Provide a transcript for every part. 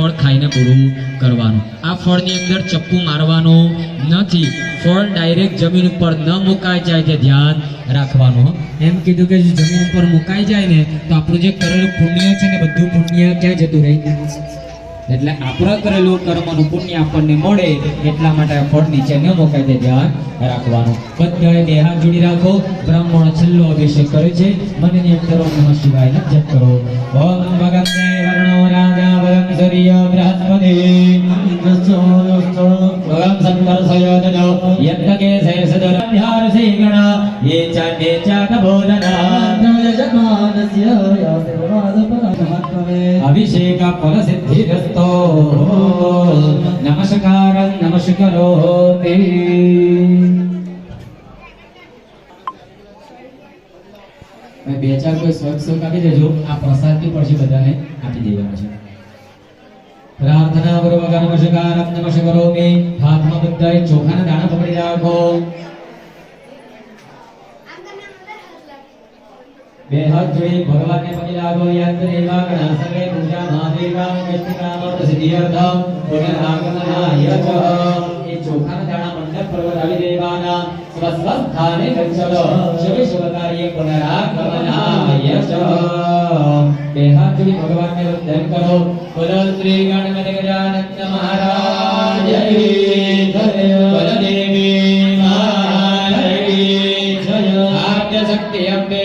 ફળ ખાઈને પૂરું કરવાનું. આ ફળની અંદર ચપ્પુ મારવાનો નથી. ફળ ડાયરેક્ટ જમીન ઉપર ન મુકાઈ જાય તે ધ્યાન રાખવાનું. એમ કીધું કે જો જમીન ઉપર મુકાઈ જાય ને તો આપણું જે કરેલું પુણ્ય છે ને બધું પુણ્ય ક્યાં જતું રહે. એટલે આપણે કરેલું કર્મનું પુણ્ય આપણને મળે એટલા માટે આ ફળ નીચે ન મુકાય તે ધ્યાન રાખવાનું. બધાએ બે હાથ જોડી રાખો. બ્રાહ્મણ છેલ્લો અભિષેક કરે છે. મનની અંદર ઓમ નમઃ શિવાય જપ કરો. ઓમ ભગવતે વર્ણો રાજા વરમ સૂર્ય બૃહસ્પતિ ભગવાન શંકર સયોજનો યજ્ઞકે સદર ધાર શ્રી ગણ ये च बोधना अभिषेक फल सिद्धिरस्तो नमस्कार नमस्करोति. બે ચાર કોઈ સ્વચ્છ આપી દેજો. આ પ્રસાદ થી પછી બધાને આપી દેવાનો છે. પ્રાર્થના પૂર્વક નમસ્કાર નમસ્કરોમિ. હાથમાં બધાએ ચોખાના દાણા પકડી રાખો. બે હાથ જોડી ભગવાનને પગે લાગો. યંત્ર દેવા ગણ સર્વે પૂજા મહાદેવા વિષ્ણુનામ પ્રસિદ્ધિર્થમ પુનરાગમનાય ચ. એ ચોખાના દાણા મંડપ પર્વત આવી દેવાના. સ્વસ્થાને ગચ્છતો શુભ શુભકાર્ય પુનરાગમનાય ચ. બે હાથ જોડી ભગવાનને વંદન કરો. બોલો શ્રી ગણપતિ ગજાનન મહારાજ જય. બોલો દેવી મહારાજ જય. આદ્ય શક્તિ અંબે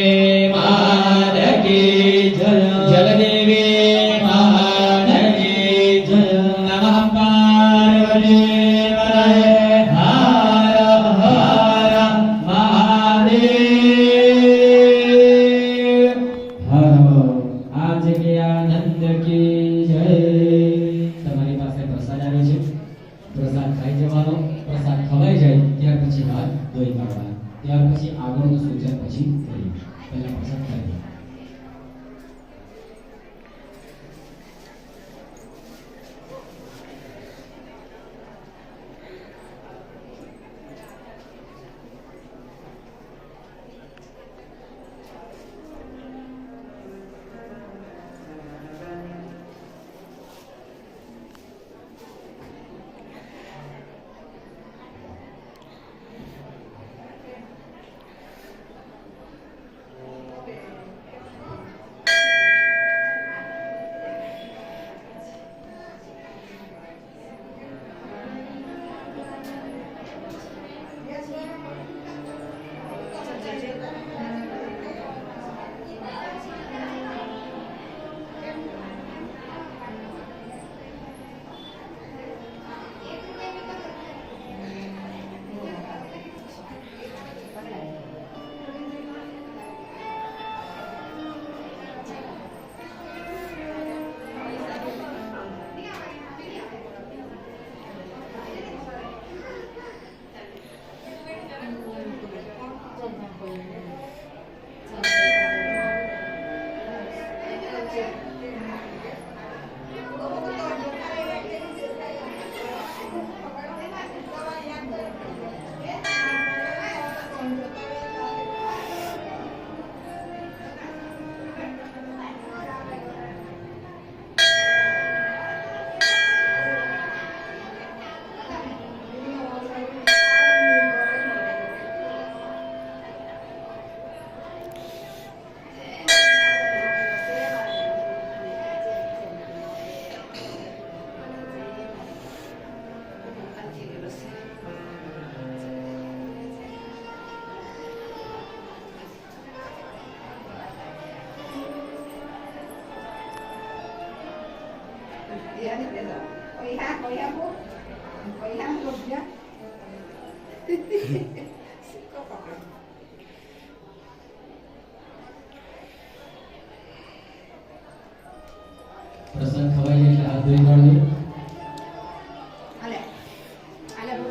પ્રસંગ ખવાઈ જાય એટલે હાથ ધોઈ કાઢજો.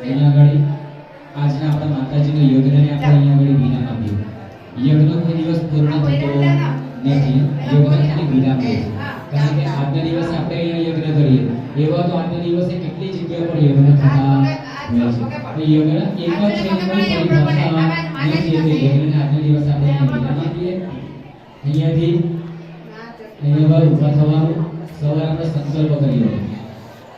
અહીંયા આગળ આજના આપણા માતાજીનો યજ્ઞને આપણે અહીંયા આગળ વિરામ આપ્યું. યજ્ઞનો કોઈ દિવસ પૂર્ણ થતો નથી. યજ્ઞ ખાલી વિરામ છે. કારણ કે આજના દિવસે આપણે અહીંયા યજ્ઞ કરીએ એવા તો આજના દિવસે કેટલી જગ્યા પર યજ્ઞ થતા હોય છે. યજ્ઞ એક જ છે, કોઈ પરિભાષા નથી. એટલે યજ્ઞને આજના દિવસે આપણે વિરામ આપીએ. અહીંયાથી અહીંયા ઊભા થવાનું. સવારે આપણે સંકલ્પ કર્યો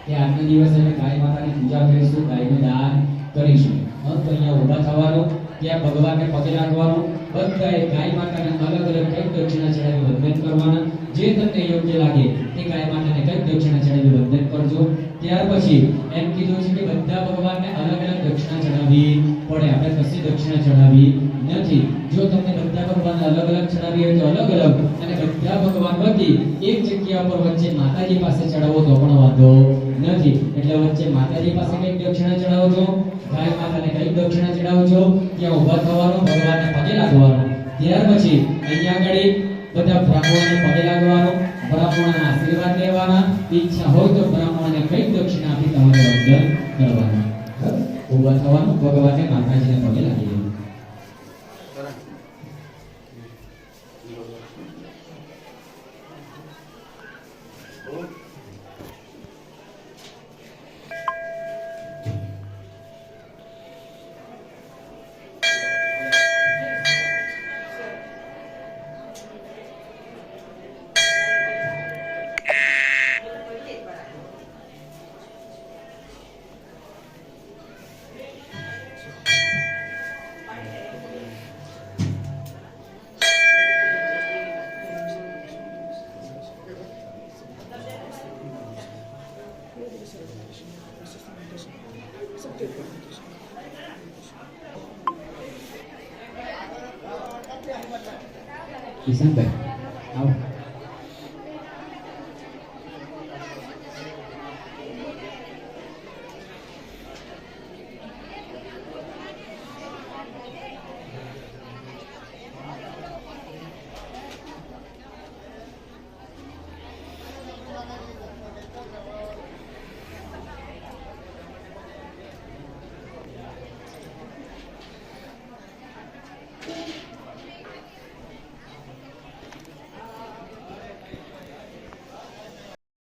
કે આજના દિવસે અમે ગાય માતાની પૂજા કરીશું, ગાયનું દાન કરીશું. તો અહીંયા ઊભા થવાનું, ત્યાં ભગવાનને પગે લાગવાનું, બધાએ ગાય માતાને અલગ અલગ કંઈક દક્ષિણા ચડાવી વંદન કરવાના. જે તમને યોગ્ય લાગે તે ગાય માતાને કંઈક દક્ષિણા ચડાવી વંદન કરજો. ત્યાર પછી એમ કીધું છે કે બધા ભગવાનને અલગ અલગ દક્ષિણા ચડાવવી પડે, આપણે કશી દક્ષિણા ચડાવવી નથી. જો તમને બધા ભગવાનને અલગ અલગ ચડાવી હોય તો અલગ અલગ, અને બધા ભગવાન વચ્ચે એક જગ્યા પર વચ્ચે માતાજી પાસે ચડાવો તો પણ વાંધો નથી. એટલે વચ્ચે માતાજી પાસે કંઈક દક્ષિણા ચડાવજો, ગાય માતાને કંઈક દક્ષિણા ચડાવજો, ત્યાં ઊભા થવાનું, ભગવાનને પગે લાગવાનું. ત્યાર પછી અહીંયા આગળ બધા બ્રાહ્મણોને પગે લાગવાનું, બ્રાહ્મણોના આશીર્વાદ લેવાના. ઈચ્છા હોય તો બ્રાહ્મણોને કંઈક દક્ષિણા આપી તમારે વંદન કરવાનું. ઊભા થવાનું, ભગવાનને માતાજીને પગે લાગી દેવાનું. કિશનભાઈ આવો.